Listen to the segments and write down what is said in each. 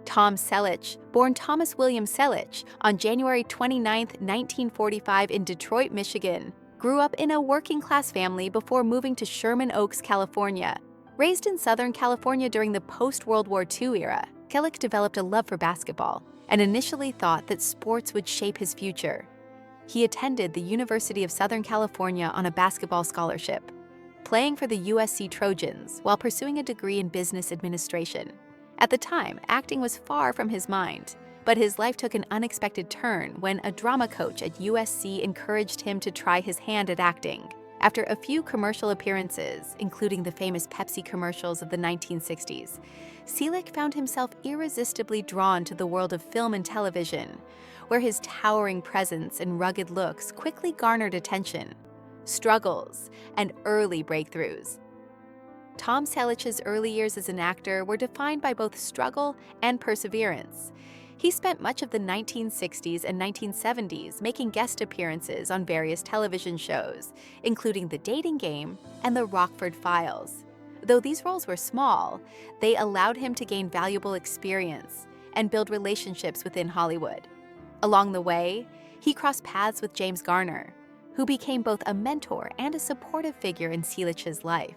Tom Selleck, born Thomas William Selleck on January 29, 1945 in Detroit, Michigan, grew up in a working-class family before moving to Sherman Oaks, California. Raised in Southern California during the post-World War II era, Selleck developed a love for basketball and initially thought that sports would shape his future. He attended the University of Southern California on a basketball scholarship, playing for the USC Trojans while pursuing a degree in business administration. At the time, acting was far from his mind, but his life took an unexpected turn when a drama coach at USC encouraged him to try his hand at acting. After a few commercial appearances, including the famous Pepsi commercials of the 1960s, Selleck found himself irresistibly drawn to the world of film and television, where his towering presence and rugged looks quickly garnered attention, struggles, and early breakthroughs. Tom Selleck's early years as an actor were defined by both struggle and perseverance. He spent much of the 1960s and 1970s making guest appearances on various television shows, including The Dating Game and The Rockford Files. Though these roles were small, they allowed him to gain valuable experience and build relationships within Hollywood. Along the way, he crossed paths with James Garner, who became both a mentor and a supportive figure in Selleck's life.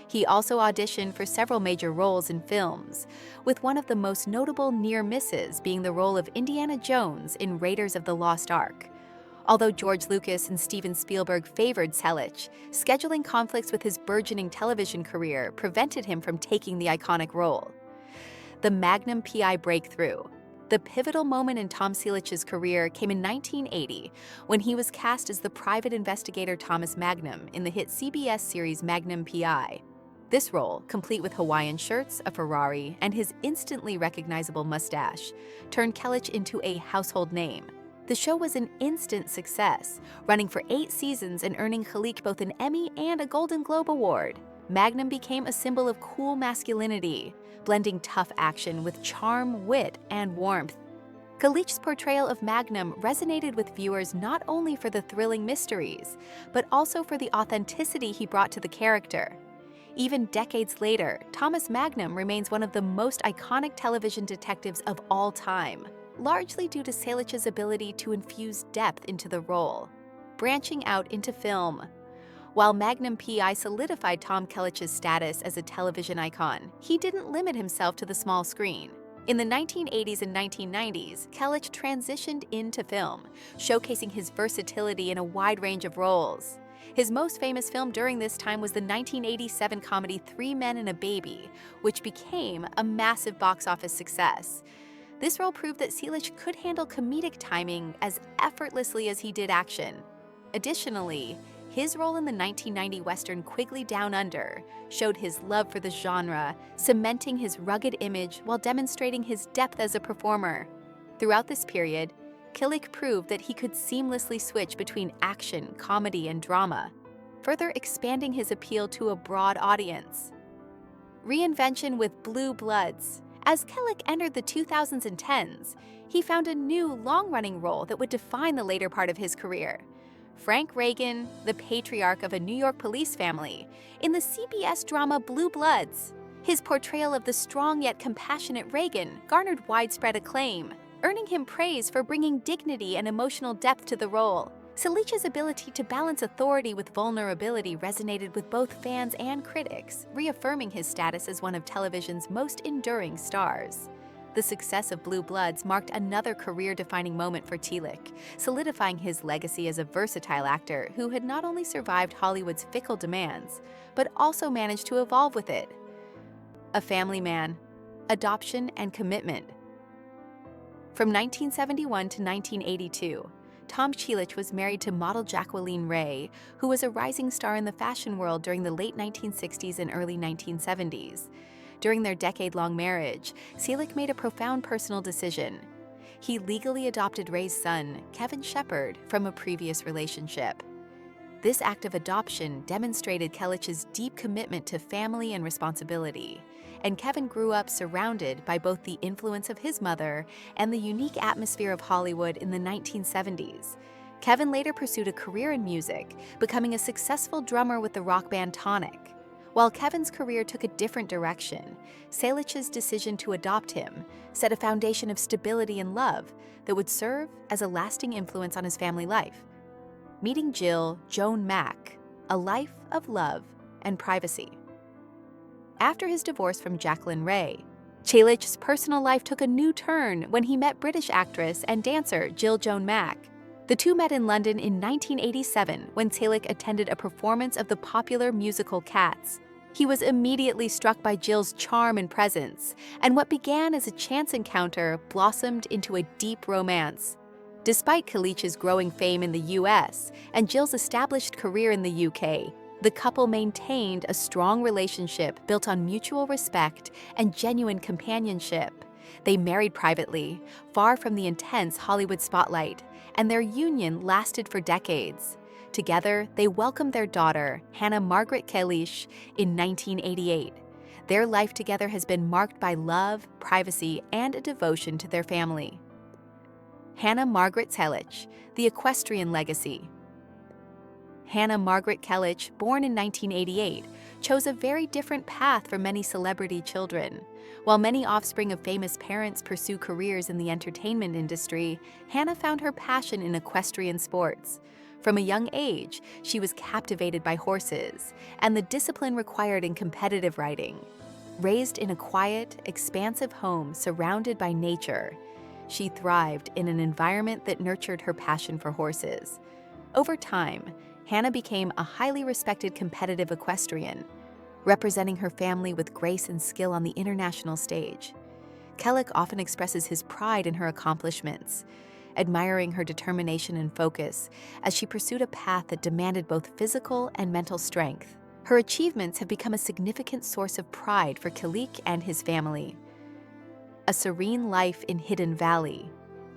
He also auditioned for several major roles in films, with one of the most notable near misses being the role of Indiana Jones in Raiders of the Lost Ark. Although George Lucas and Steven Spielberg favored Selleck, scheduling conflicts with his burgeoning television career prevented him from taking the iconic role. The Magnum PI breakthrough. The pivotal moment in Tom Selleck's career came in 1980 when he was cast as the private investigator Thomas Magnum in the hit CBS series Magnum PI. This role, complete with Hawaiian shirts, a Ferrari, and his instantly recognizable mustache, turned Selleck into a household name. The show was an instant success, running for 8 seasons and earning Selleck both an Emmy and a Golden Globe Award. Magnum became a symbol of cool masculinity, blending tough action with charm, wit, and warmth. Selleck's portrayal of Magnum resonated with viewers not only for the thrilling mysteries, but also for the authenticity he brought to the character. Even decades later, Thomas Magnum remains one of the most iconic television detectives of all time, largely due to Selleck's ability to infuse depth into the role. Branching out into film. While Magnum PI solidified Tom Selleck's status as a television icon, he didn't limit himself to the small screen. In the 1980s and 1990s, Selleck transitioned into film, showcasing his versatility in a wide range of roles. His most famous film during this time was the 1987 comedy 3 Men and a Baby, which became a massive box office success. This role proved that Selleck could handle comedic timing as effortlessly as he did action. Additionally, his role in the 1990 Western Quigley Down Under showed his love for the genre, cementing his rugged image while demonstrating his depth as a performer. Throughout this period, Selleck proved that he could seamlessly switch between action, comedy, and drama, further expanding his appeal to a broad audience. Reinvention with Blue Bloods. As Selleck entered the 2000s and 10s, he found a new, long-running role that would define the later part of his career. Frank Reagan, the patriarch of a New York police family, in the CBS drama Blue Bloods. His portrayal of the strong yet compassionate Reagan garnered widespread acclaim, earning him praise for bringing dignity and emotional depth to the role. Selleck's ability to balance authority with vulnerability resonated with both fans and critics, reaffirming his status as one of television's most enduring stars. The success of Blue Bloods marked another career-defining moment for Selleck, solidifying his legacy as a versatile actor who had not only survived Hollywood's fickle demands, but also managed to evolve with it. A family man, adoption, and commitment. From 1971 to 1982, Tom Selleck was married to model Jacqueline Ray, who was a rising star in the fashion world during the late 1960s and early 1970s. During their decade-long marriage, Selleck made a profound personal decision. He legally adopted Ray's son, Kevin Shepard, from a previous relationship. This act of adoption demonstrated Selleck's deep commitment to family and responsibility, and Kevin grew up surrounded by both the influence of his mother and the unique atmosphere of Hollywood in the 1970s. Kevin later pursued a career in music, becoming a successful drummer with the rock band Tonic. While Kevin's career took a different direction, Selleck's decision to adopt him set a foundation of stability and love that would serve as a lasting influence on his family life. Meeting Jill Joan Mack, a life of love and privacy. After his divorce from Jacqueline Ray, Selleck's personal life took a new turn when he met British actress and dancer Jill Joan Mack. The two met in London in 1987 when Selleck attended a performance of the popular musical Cats. He was immediately struck by Jill's charm and presence, and what began as a chance encounter blossomed into a deep romance. Despite Selleck's growing fame in the US and Jill's established career in the UK, the couple maintained a strong relationship built on mutual respect and genuine companionship. They married privately, far from the intense Hollywood spotlight, and their union lasted for decades. Together, they welcomed their daughter, Hannah Margaret Selleck, in 1988. Their life together has been marked by love, privacy, and a devotion to their family. Hannah Margaret Selleck, the equestrian legacy. Hannah Margaret Selleck, born in 1988, chose a very different path from many celebrity children. While many offspring of famous parents pursue careers in the entertainment industry, Hannah found her passion in equestrian sports. From a young age, she was captivated by horses and the discipline required in competitive riding. Raised in a quiet, expansive home surrounded by nature, she thrived in an environment that nurtured her passion for horses. Over time, Hannah became a highly respected competitive equestrian, representing her family with grace and skill on the international stage. Selleck often expresses his pride in her accomplishments, admiring her determination and focus as she pursued a path that demanded both physical and mental strength. Her achievements have become a significant source of pride for Selleck and his family. A serene life in Hidden Valley.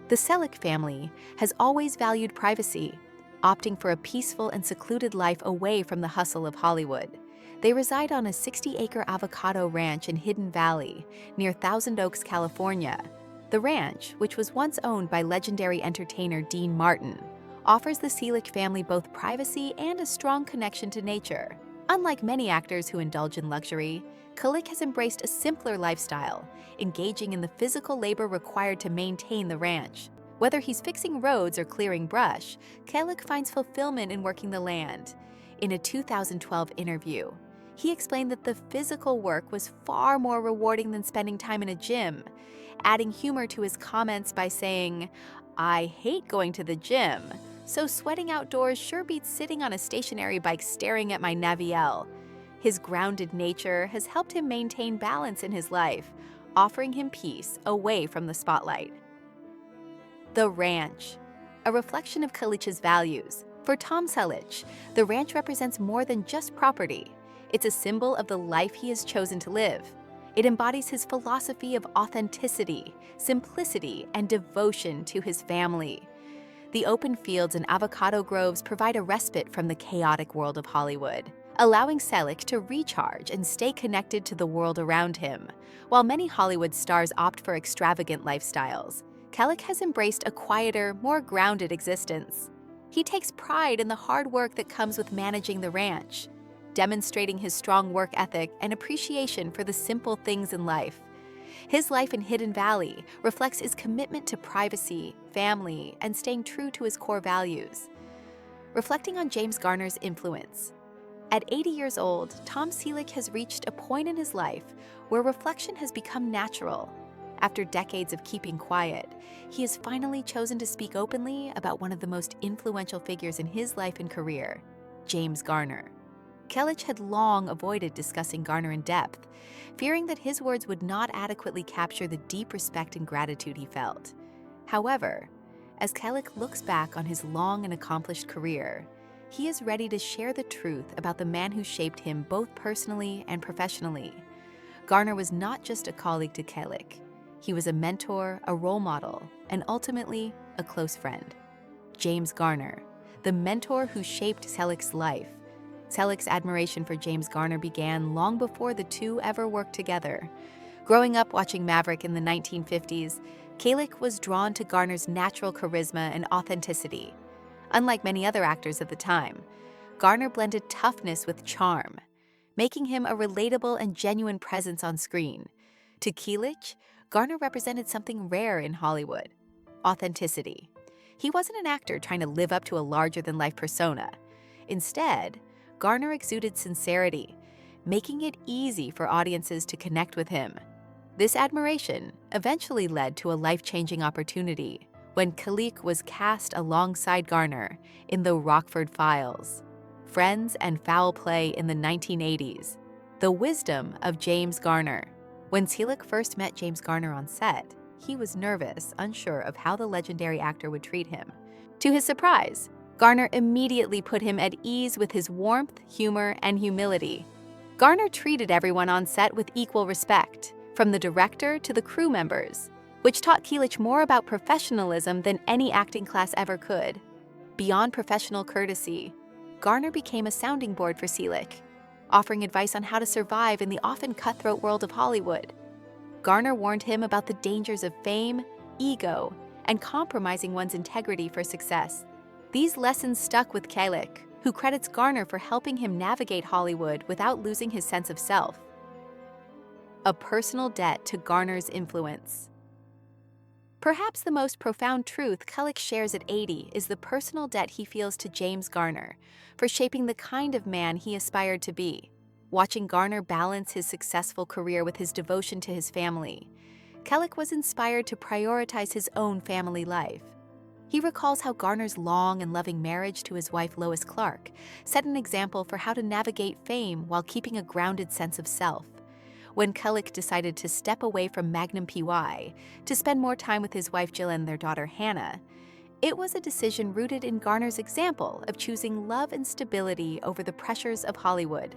The Selleck family has always valued privacy, opting for a peaceful and secluded life away from the hustle of Hollywood. They reside on a 60-acre avocado ranch in Hidden Valley, near Thousand Oaks, California. The ranch, which was once owned by legendary entertainer Dean Martin, offers the Selleck family both privacy and a strong connection to nature. Unlike many actors who indulge in luxury, Selleck has embraced a simpler lifestyle, engaging in the physical labor required to maintain the ranch. Whether he's fixing roads or clearing brush, Selleck finds fulfillment in working the land. In a 2012 interview, he explained that the physical work was far more rewarding than spending time in a gym, adding humor to his comments by saying, "I hate going to the gym, so sweating outdoors sure beats sitting on a stationary bike staring at my Naviel." His grounded nature has helped him maintain balance in his life, offering him peace away from the spotlight. The ranch, a reflection of Selleck's values. For Tom Selleck, the ranch represents more than just property. It's a symbol of the life he has chosen to live. It embodies his philosophy of authenticity, simplicity, and devotion to his family. The open fields and avocado groves provide a respite from the chaotic world of Hollywood, allowing Selleck to recharge and stay connected to the world around him. While many Hollywood stars opt for extravagant lifestyles, Selleck has embraced a quieter, more grounded existence. He takes pride in the hard work that comes with managing the ranch, demonstrating his strong work ethic and appreciation for the simple things in life. His life in Hidden Valley reflects his commitment to privacy, family, and staying true to his core values. Reflecting on James Garner's influence. At 80 years old, Tom Selleck has reached a point in his life where reflection has become natural. After decades of keeping quiet, he has finally chosen to speak openly about one of the most influential figures in his life and career, James Garner. Selleck had long avoided discussing Garner in depth, fearing that his words would not adequately capture the deep respect and gratitude he felt. However, as Selleck looks back on his long and accomplished career, he is ready to share the truth about the man who shaped him both personally and professionally. Garner was not just a colleague to Selleck. He was a mentor, a role model, and ultimately, a close friend. James Garner, the mentor who shaped Selleck's life. Selleck's admiration for James Garner began long before the two ever worked together. Growing up watching Maverick in the 1950s, Selleck was drawn to Garner's natural charisma and authenticity. Unlike many other actors of the time, Garner blended toughness with charm, making him a relatable and genuine presence on screen. To Keelich, Garner represented something rare in Hollywood: authenticity. He wasn't an actor trying to live up to a larger-than-life persona. Instead, Garner exuded sincerity, making it easy for audiences to connect with him. This admiration eventually led to a life-changing opportunity when Keelich was cast alongside Garner in The Rockford Files, Friends and Foul Play in the 1980s, The Wisdom of James Garner. When Selleck first met James Garner on set, he was nervous, unsure of how the legendary actor would treat him. To his surprise, Garner immediately put him at ease with his warmth, humor, and humility. Garner treated everyone on set with equal respect, from the director to the crew members, which taught Keelich more about professionalism than any acting class ever could. Beyond professional courtesy, Garner became a sounding board for Selleck, offering advice on how to survive in the often cutthroat world of Hollywood. Garner warned him about the dangers of fame, ego, and compromising one's integrity for success. These lessons stuck with Keelich, who credits Garner for helping him navigate Hollywood without losing his sense of self. A personal debt to Garner's influence. Perhaps the most profound truth Keelich shares at 80 is the personal debt he feels to James Garner for shaping the kind of man he aspired to be. Watching Garner balance his successful career with his devotion to his family, Keelich was inspired to prioritize his own family life. He recalls how Garner's long and loving marriage to his wife Lois Clark set an example for how to navigate fame while keeping a grounded sense of self. When Keelich decided to step away from Magnum PY to spend more time with his wife Jill and their daughter Hannah, it was a decision rooted in Garner's example of choosing love and stability over the pressures of Hollywood.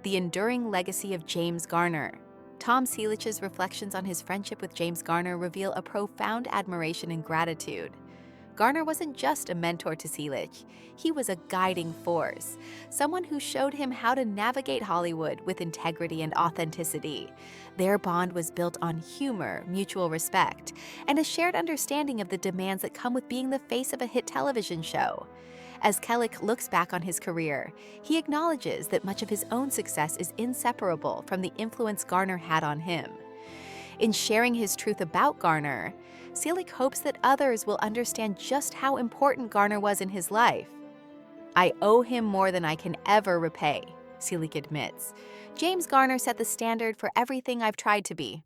The enduring legacy of James Garner. Tom Selleck's reflections on his friendship with James Garner reveal a profound admiration and gratitude. Garner wasn't just a mentor to Selleck, he was a guiding force, someone who showed him how to navigate Hollywood with integrity and authenticity. Their bond was built on humor, mutual respect, and a shared understanding of the demands that come with being the face of a hit television show. As Keelich looks back on his career, he acknowledges that much of his own success is inseparable from the influence Garner had on him. In sharing his truth about Garner, Selleck hopes that others will understand just how important Garner was in his life. "I owe him more than I can ever repay," Selleck admits. "James Garner set the standard for everything I've tried to be."